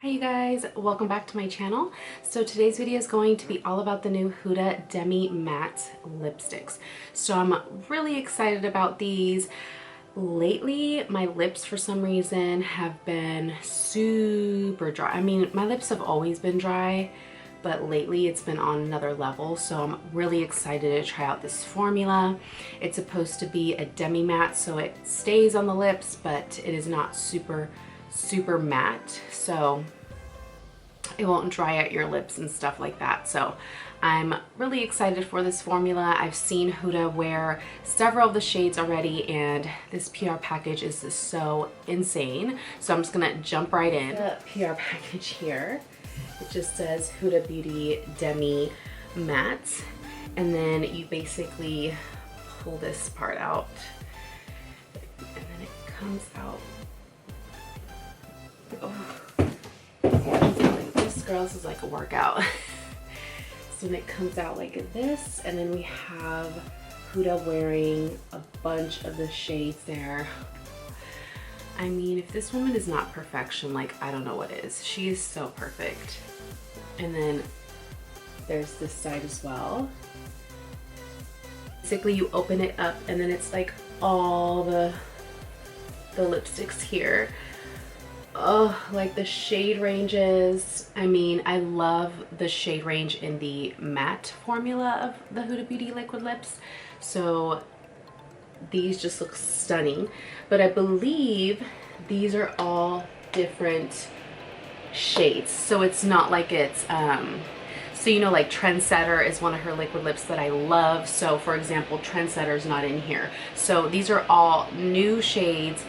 Hi you guys, welcome back to my channel. So today's video is going to be all about the new HUDA DEMI matte lipsticks. So I'm really excited about these. Lately my lips for some reason have been super dry. I mean, my lips have always been dry, but lately it's been on another level. So I'm really excited to try out this formula. It's supposed to be a demi matte, so it stays on the lips, but it is not super matte, so it won't dry out your lips and stuff like that. So I'm really excited for this formula. I've seen HUDA wear several of the shades already, and this PR package is just so insane. So I'm just gonna jump right in. The PR package here, it just says HUDA Beauty Demi Matte, and then you basically pull this part out and then it comes out. Oh. This, girls, is like a workout. So then it comes out like this, and then we have HUDA wearing a bunch of the shades there. I mean, if this woman is not perfection, like, I don't know what is. She is so perfect. And then there's this side as well. Basically, you open it up and then it's like all the lipsticks here. Oh, like the shade ranges. I mean, I love the shade range in the matte formula of the HUDA Beauty liquid lips. So these just look stunning. But I believe these are all different shades. So it's not like it's, so you know, like Trendsetter is one of her liquid lips that I love. So for example, Trendsetter's not in here. So these are all new shades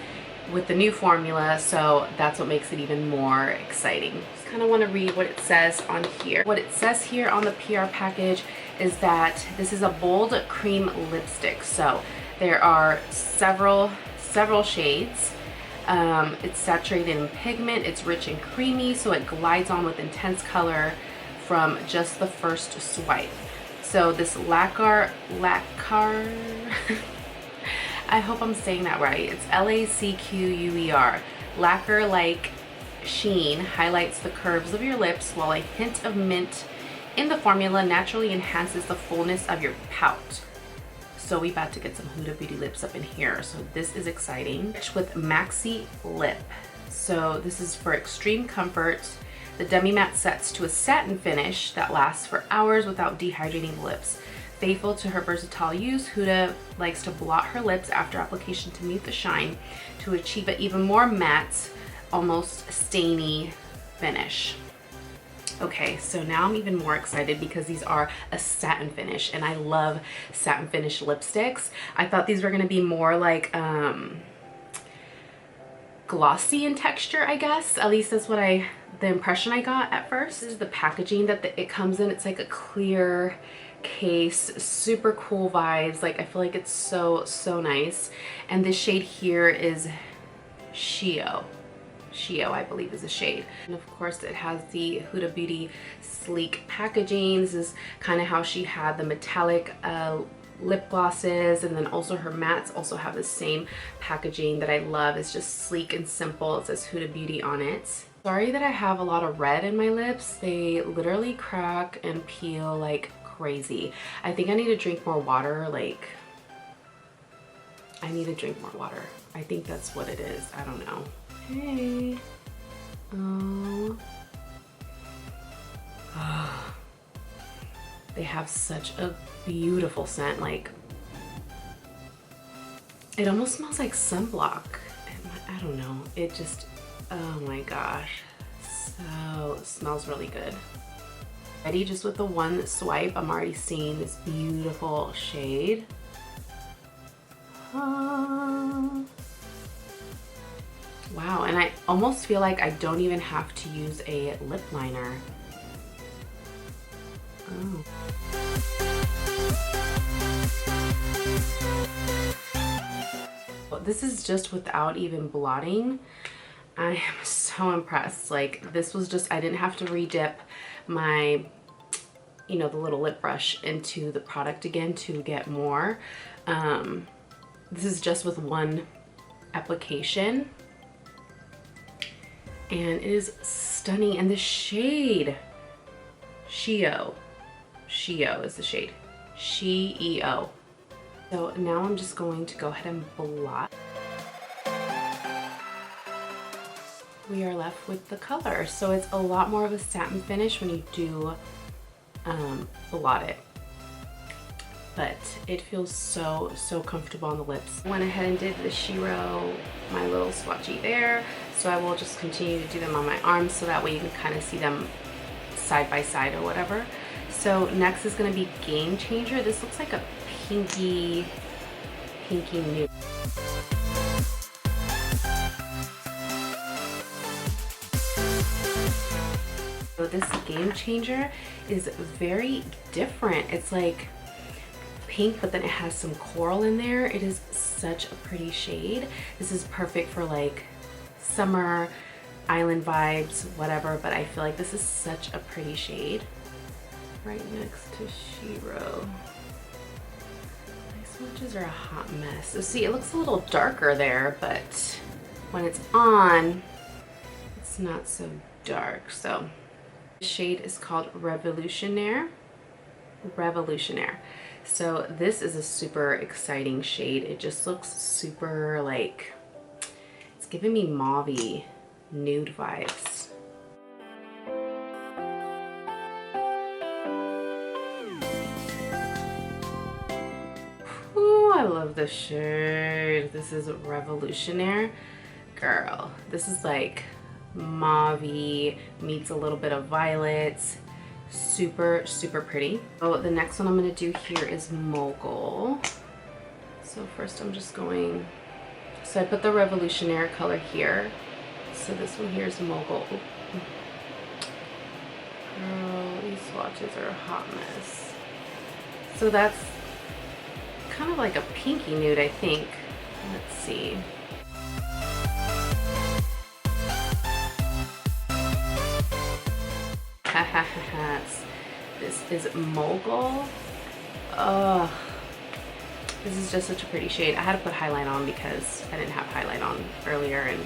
with the new formula, so that's what makes it even more exciting. Just kind of want to read what it says on here. What it says here on the PR package is that this is a bold cream lipstick. So there are several shades. It's saturated in pigment, it's rich and creamy, so it glides on with intense color from just the first swipe. So this lacquer I hope I'm saying that right. It's L-A-C-Q-U-E-R. Lacquer-like sheen highlights the curves of your lips, while a hint of mint in the formula naturally enhances the fullness of your pout. So we about to get some HUDA Beauty lips up in here. So this is exciting. With Maxi Lip. So this is for extreme comfort. The Demi Matte sets to a satin finish that lasts for hours without dehydrating the lips. Faithful to her versatile use, HUDA likes to blot her lips after application to mute the shine to achieve an even more matte, almost stainy finish. Okay, so now I'm even more excited because these are a satin finish, and I love satin finish lipsticks. I thought these were gonna be more like glossy in texture, I guess. At least that's what the impression I got at first. This is the packaging that it comes in. It's like a clear case, super cool vibes. Like, I feel like it's so nice. And this shade here is Sheika, I believe is the shade. And of course it has the HUDA Beauty sleek packaging. This is kind of how she had the metallic lip glosses, and then also her mattes also have the same packaging that I love. It's just sleek and simple. It says HUDA Beauty on it. Sorry that I have a lot of red in my lips. They literally crack and peel like crazy. I think I need to drink more water. Like, I need to drink more water. I think that's what it is. I don't know. Hey. Oh. They have such a beautiful scent. Like, it almost smells like sunblock. I don't know. It just, oh my gosh. So, it smells really good. Ready, just with the one swipe, I'm already seeing this beautiful shade. Wow, and I almost feel like I don't even have to use a lip liner. Oh. This is just without even blotting. I am so impressed. Like, this was just, I didn't have to re-dip my, you know, the little lip brush into the product again to get more. This is just with one application. and it is stunning. And the shade, Sheo is the shade, Sheo. So now I'm just going to go ahead and blot. We are left with the color. So it's a lot more of a satin finish when you do blot it. But it feels so, so comfortable on the lips. I went ahead and did the Shiro, my little swatchy there. So I will just continue to do them on my arms so that way you can kind of see them side by side or whatever. So next is gonna be Game Changer. This looks like a pinky nude. So this Game Changer is very different. It's like pink, but then it has some coral in there. It is such a pretty shade. This is perfect for like summer, island vibes, whatever, but I feel like this is such a pretty shade. Right next to Shiro. My swatches are a hot mess. So see, it looks a little darker there, but when it's on, it's not so dark. So the shade is called Revolutionnaire. So this is a super exciting shade. It just looks super like, it's giving me mauve-y nude vibes. Ooh, I love this shade. This is Revolutionnaire. Girl, this is like mauve-y meets a little bit of violets. Super, super pretty. So the next one I'm going to do here is Mogul. So first I'm just going, so I put the Revolutionnaire color here. So this one here is Mogul. Ooh. Girl, these swatches are a hot mess. So that's kind of like a pinky nude, I think. Let's see. This is Mogul. Oh, this is just such a pretty shade. I had to put highlight on because I didn't have highlight on earlier and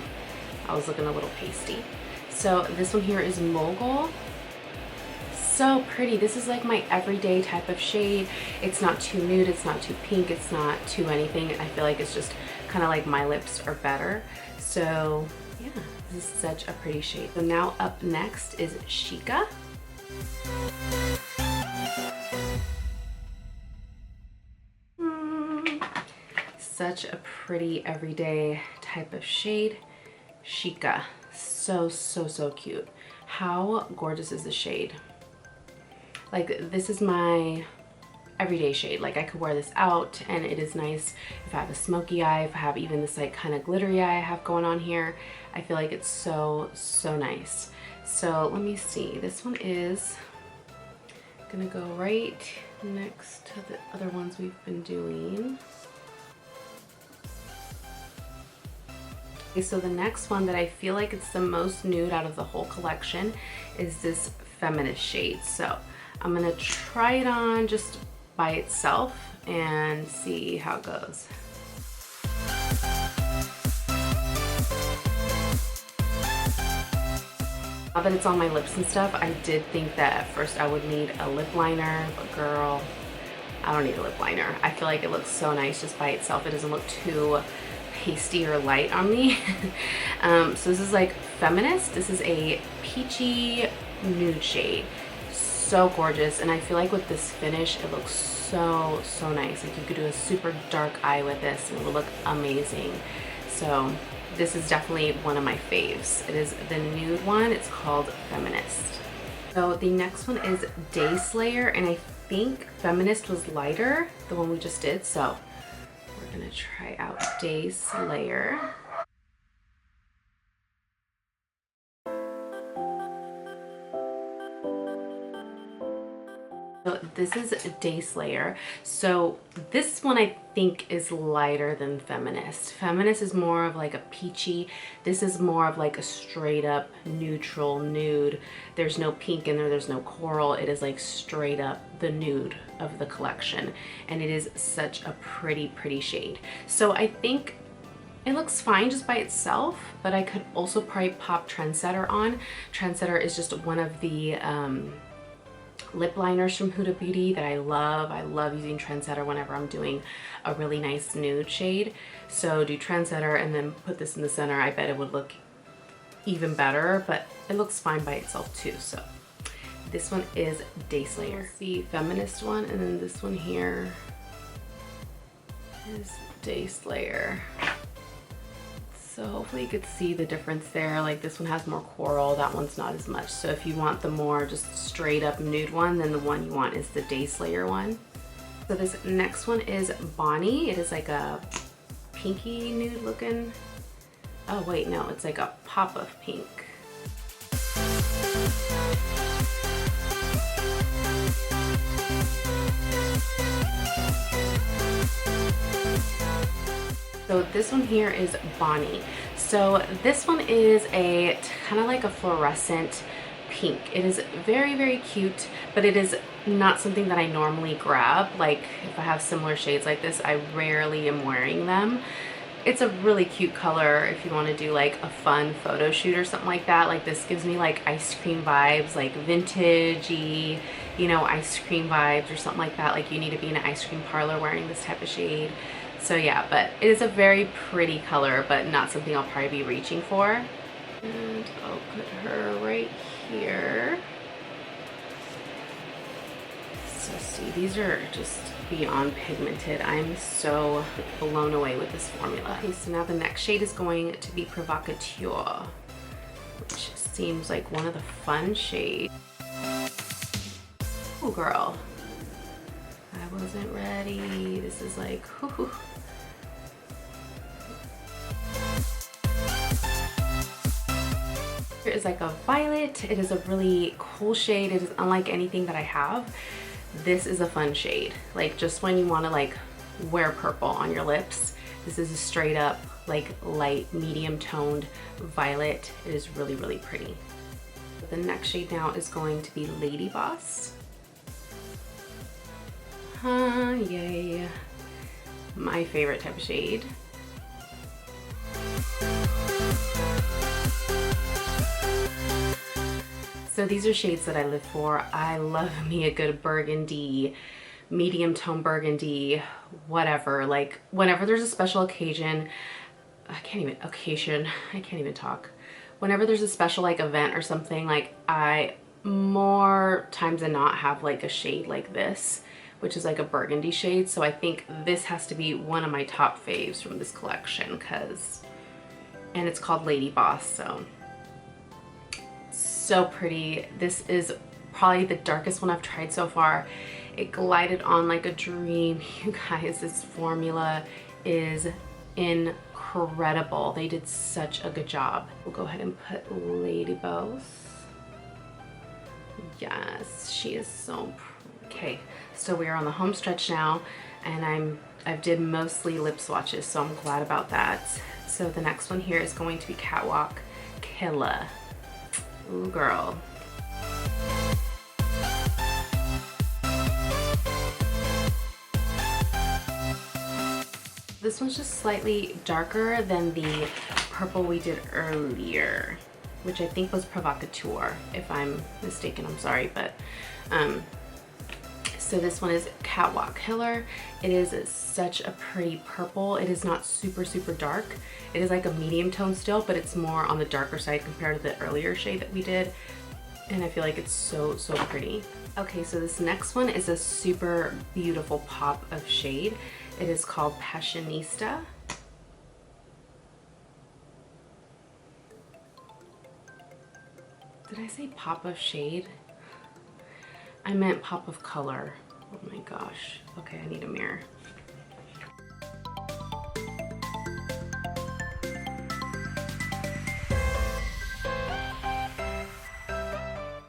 I was looking a little pasty. So this one here is Mogul. So pretty. This is like my everyday type of shade. It's not too nude, it's not too pink, it's not too anything. I feel like it's just kind of like my lips are better. So yeah, this is such a pretty shade. So now up next is Sheika. Such a pretty everyday type of shade. Sheika. So, so, so cute. How gorgeous is this shade? Like, this is my everyday shade. Like, I could wear this out and it is nice if I have a smoky eye, if I have even this like kind of glittery eye I have going on here. I feel like it's so, so nice. So let me see. This one is gonna go right next to the other ones we've been doing. Okay, so the next one that I feel like it's the most nude out of the whole collection is this Feminist shade. So I'm gonna try it on just by itself and see how it goes. Now that it's on my lips and stuff, I did think that at first I would need a lip liner, but girl, I don't need a lip liner. I feel like it looks so nice just by itself. It doesn't look too pasty or light on me. So this is like Feminist. This is a peachy nude shade. So gorgeous, and I feel like with this finish, it looks so, so nice. Like you could do a super dark eye with this and it would look amazing. So this is definitely one of my faves. It is the nude one. It's called Feminist. So the next one is Day Slayer, and I think Feminist was lighter, the one we just did. So we're gonna try out Day Slayer. So this is Day Slayer. So this one I think is lighter than Feminist. Feminist is more of like a peachy. This is more of like a straight up neutral nude. There's no pink in there, there's no coral. It is like straight up the nude of the collection. And it is such a pretty, pretty shade. So I think It looks fine just by itself, but I could also probably pop Trendsetter on. Trendsetter is just one of the lip liners from Huda Beauty that I love. I love using Trendsetter whenever I'm doing a really nice nude shade. So do Trendsetter and then put this in the center. I bet it would look even better, but it looks fine by itself too. So this one is Day Slayer. The feminist one, and then this one here is Day Slayer. So hopefully you could see the difference there. Like this one has more coral, that one's not as much. So if you want the more just straight up nude one, then the one you want is the Day Slayer one. So this next one is Bonnie. It is like a pinky nude looking. Oh wait, no, it's like a pop of pink. So this one here is Bonnie. So this one is a kind of like a fluorescent pink. It is very, very cute, but it is not something that I normally grab. Like if I have similar shades like this, I rarely am wearing them. It's a really cute color if you want to do like a fun photo shoot or something like that. Like this gives me like ice cream vibes, like vintagey, you know, ice cream vibes or something like that. Like you need to be in an ice cream parlor wearing this type of shade. So yeah, but it is a very pretty color, but not something I'll probably be reaching for. And I'll put her right here. So see, these are just beyond pigmented. I'm so blown away with this formula. Okay, so now the next shade is going to be Provocateur, which seems like one of the fun shades. Oh girl, I wasn't ready. This is like, whew. Here is like a violet. It is a really cool shade. It is unlike anything that I have. This is a fun shade. Like just when you want to like wear purple on your lips, this is a straight up like light medium toned violet. It is really, really pretty. The next shade now is going to be Lady Boss. Yay. My favorite type of shade. So these are shades that I live for. I love me a good burgundy, medium tone burgundy, whatever. Like whenever there's a special occasion, I can't even talk. Whenever there's a special like event or something, like I more times than not have like a shade like this, which is like a burgundy shade. So I think this has to be one of my top faves from this collection and it's called Lady Boss. So pretty. This is probably the darkest one I've tried so far. It glided on like a dream. You guys, this formula is incredible. They did such a good job. We'll go ahead and put Lady Boss. Yes, she is so pretty. Okay, so we are on the home stretch now, and I've did mostly lip swatches, so I'm glad about that. So the next one here is going to be Catwalk Killer. Ooh, girl. This one's just slightly darker than the purple we did earlier, which I think was Provocateur. If I'm mistaken, I'm sorry, but so this one is Catwalk Killer. It is such a pretty purple. It is not super, super dark. It is like a medium tone still, but it's more on the darker side compared to the earlier shade that we did. And I feel like it's so, so pretty. Okay, so this next one is a super beautiful pop of shade. It is called Passionista. Did I say pop of shade? I meant pop of color. Oh my gosh. Okay, I need a mirror.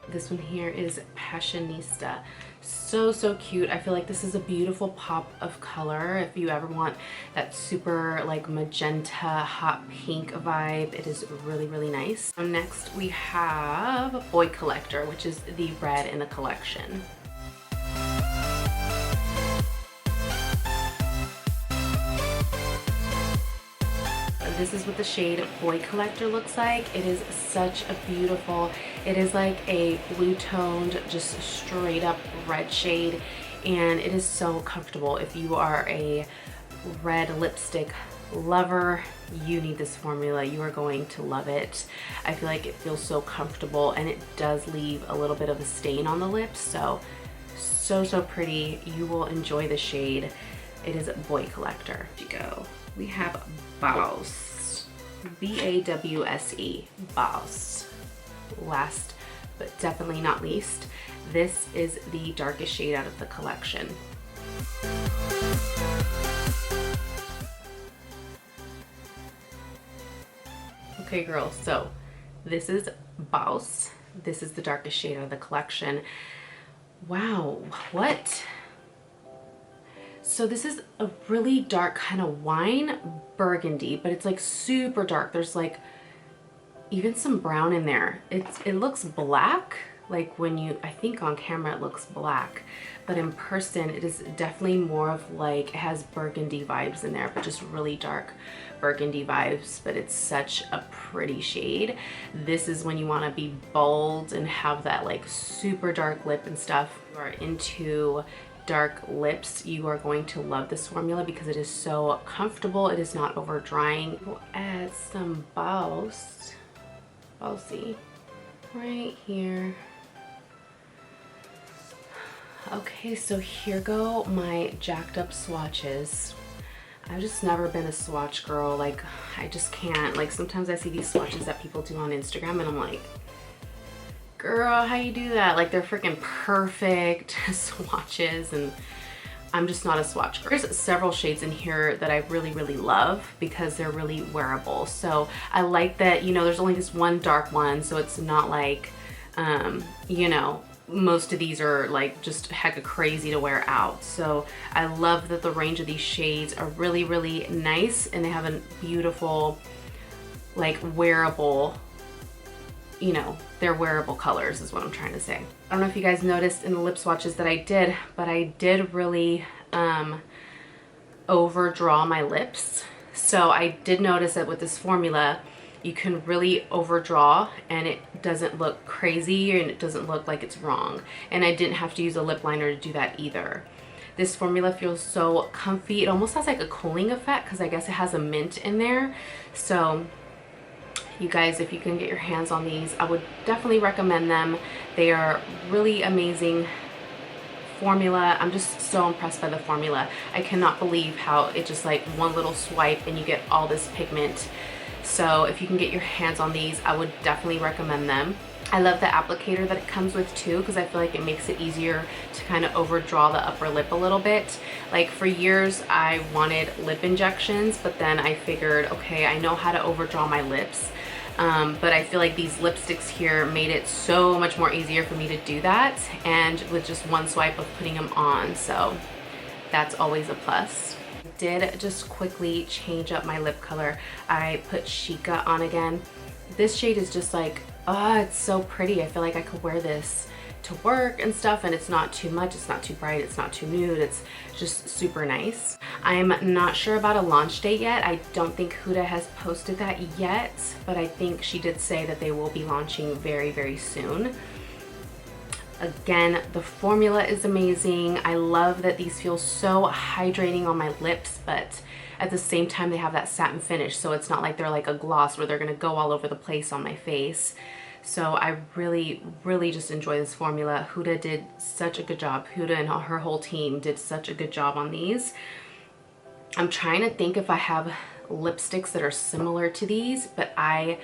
This one here is Passionista. So, so cute. I feel like this is a beautiful pop of color. If you ever want that super like magenta, hot pink vibe, it is really, really nice. Next we have Boy Collector, which is the red in the collection. this is what the shade Boy Collector looks like. It is such a beautiful, it is like a blue toned, just straight up red shade, and it is so comfortable. If you are a red lipstick lover, you need this formula. You are going to love it. I feel like it feels so comfortable, and it does leave a little bit of a stain on the lips, so pretty. You will enjoy the shade. It is Boy Collector. Here you go. We have Bawse, B-A-W-S-E, Bawse. Last but definitely not least, this is the darkest shade out of the collection. Okay girls, so this is Bawse. This is the darkest shade out of the collection. Wow, what? So this is a really dark kind of wine burgundy, but it's like super dark. There's like even some brown in there. It looks black, like when you, I think on camera it looks black, but in person it is definitely more of like, it has burgundy vibes in there, but just really dark burgundy vibes, but it's such a pretty shade. This is when you want to be bold and have that like super dark lip and stuff. If you are into dark lips, you are going to love this formula because it is so comfortable. It is not over drying. We'll add some Bawse right here. Okay, so here go my jacked up swatches. I've just never been a swatch girl. Like, I just can't. Like, sometimes I see these swatches that people do on Instagram and I'm like, girl, how you do that? Like, they're freaking perfect swatches, and I'm just not a swatch girl. There's several shades in here that I really love because they're really wearable. So I like that, you know, there's only this one dark one, so it's not like, you know, most of these are like just hecka crazy to wear out. So I love that the range of these shades are really nice, and they have a beautiful, like, wearable, you know, they're wearable colors is what I'm trying to say. I don't know if you guys noticed in the lip swatches that I did, but I did really overdraw my lips. So I did notice that with this formula, you can really overdraw and it doesn't look crazy and it doesn't look like it's wrong. And I didn't have to use a lip liner to do that either. This formula feels so comfy. It almost has like a cooling effect because I guess it has a mint in there. So you guys, if you can get your hands on these, I would definitely recommend them. They are really amazing formula. I'm just so impressed by the formula. I cannot believe how it just like one little swipe and you get all this pigment. So if you can get your hands on these, I would definitely recommend them. I love the applicator that it comes with too, because I feel like it makes it easier to kind of overdraw the upper lip a little bit. Like for years I wanted lip injections, but then I figured, okay, I know how to overdraw my lips. But I feel like these lipsticks here made it so much more easier for me to do that, and with just one swipe of putting them on, so that's always a plus. Did just quickly change up my lip color. I put Sheika on again. This shade is just like, oh, it's so pretty. I feel like I could wear this to work and stuff, and it's not too much, it's not too bright, it's not too nude, it's just super nice. I'm not sure about a launch date yet. I don't think Huda has posted that yet, but I think she did say that they will be launching very soon. Again, the formula is amazing. I love that these feel so hydrating on my lips, but at the same time they have that satin finish, so it's not like they're like a gloss where they're gonna go all over the place on my face. So I really just enjoy this formula. Huda did such a good job. Huda and her whole team did such a good job on these. I'm trying to think if I have lipsticks that are similar to these, but I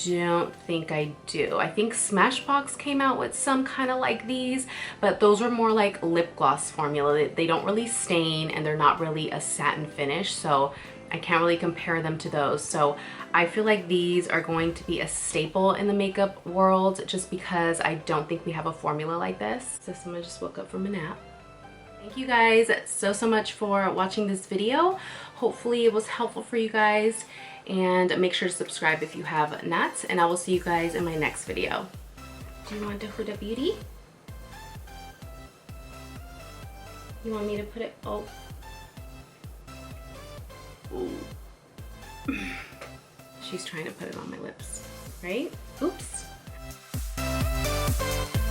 don't think I do. I think Smashbox came out with some kind of like these, but those are more like lip gloss formula. They don't really stain and they're not really a satin finish, so I can't really compare them to those. So I feel like these are going to be a staple in the makeup world just because I don't think we have a formula like this. So someone just woke up from a nap. Thank you guys so much for watching this video. Hopefully it was helpful for you guys, and make sure to subscribe if you have not, and I will see you guys in my next video. Do you want the Huda Beauty? You want me to put it, oh. Ooh. She's trying to put it on my lips, right? Oops.